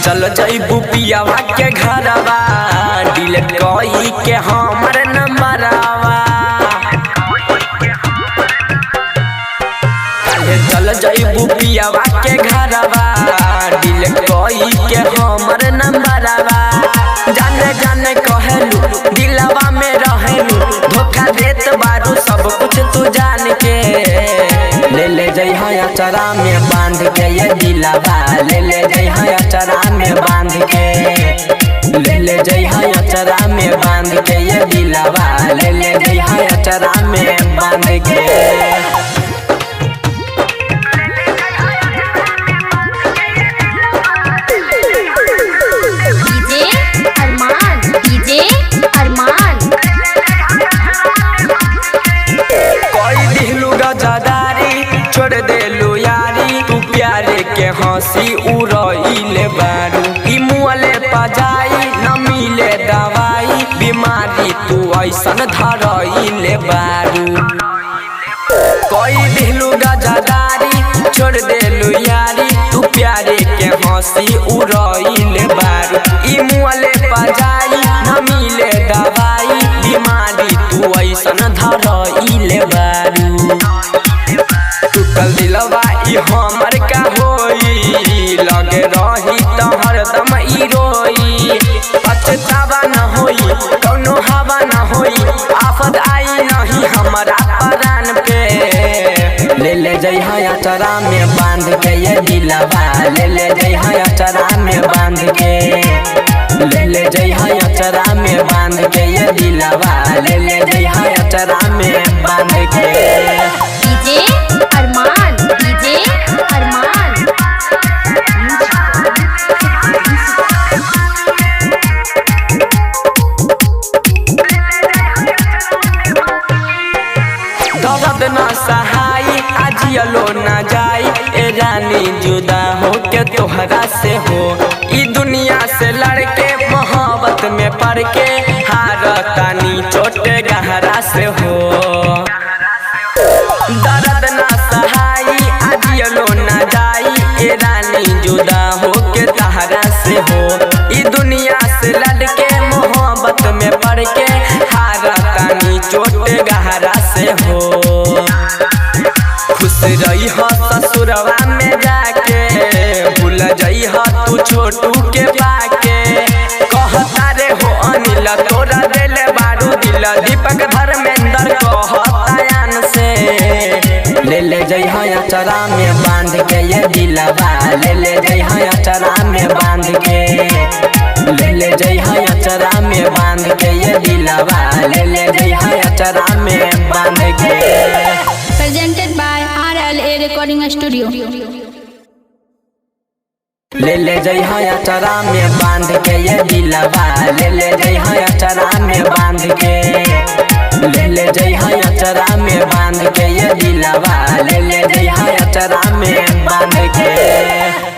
चल जइबू पियावा के घरवा डिलीट कई के हमर नंबरवा। चल जइबू पियावा के घरवा डिलीट कई के हमर नंबरवा। जाने जाने कहलू दिलवा में रहेलू धोखा देत बारू सब कुछ तू जान के। ले जइहा अचरा में बांध के ये दिलवा ले जइहा अचरा में बांध के। ले जइहा अचरा में बांध के ये दिलवा ले जइहा अचरा में बांध के। छोड़ देलू यारी तू प्यारे के हंसी उड़इले बारू। ई मुअले पजाई न मिले दवाई बीमारी तू ऐसन धरइले बारू। कोई दिलू गजादारी छोड़ देलू यारी तू प्यारे के हंसी उड़इले बारू। ई मुअले पजाई न मिले दवाई बीमारी तू ऐसन धरइले बारू। टूटल दिलवा ई हमर का होई लगे रही त हरदम ई रोई। पछतावा न होई कौनो हवा न होई आफत आई नहीं हमरा प्राण पे। ले जइहा अचरा में बांध के ये दिलवा ले जइहा अचरा में बांध के। ले जइहा अचरा में बांध के ये दिलवा ले जइहा अचरा में बांध के। दर्द न सहाई आजियलो न जाई ए रानी जुदा हो के तोहरा से हो। ई दुनिया से लड़के मोहब्बत में पड़ के हारतानी चोटे गहरा से हो। दर्द न सहाई आजियलो न जाई ए रानी जुदा हो के तोहरा से हो। ई दुनिया से लड़के मोहब्बत में पड़ के हारतानी चोटे गहरा से हो। खुश रही हो ससुरवा में जाके भूल जई हो तू छोटू के पाके। कहता रे हो अनिल तोरा देले बारू दिल दीपक धर्मेंद्र कहतायन से। ले जइहा अचरा में बांध के ये दिलवा ले जइहा अचरा में बांध के। ले जइहा अचरा में बांध के ये दिलवा ले जइहा अचरा में बांध के। Presented by RLA Recording Studio. ले जइहा अचरा में बांध के ये दिलवा ले जइहा अचरा में बांध के। ले जइहा अचरा में बांध के ये दिलवा ले जइहा अचरा में बांध के।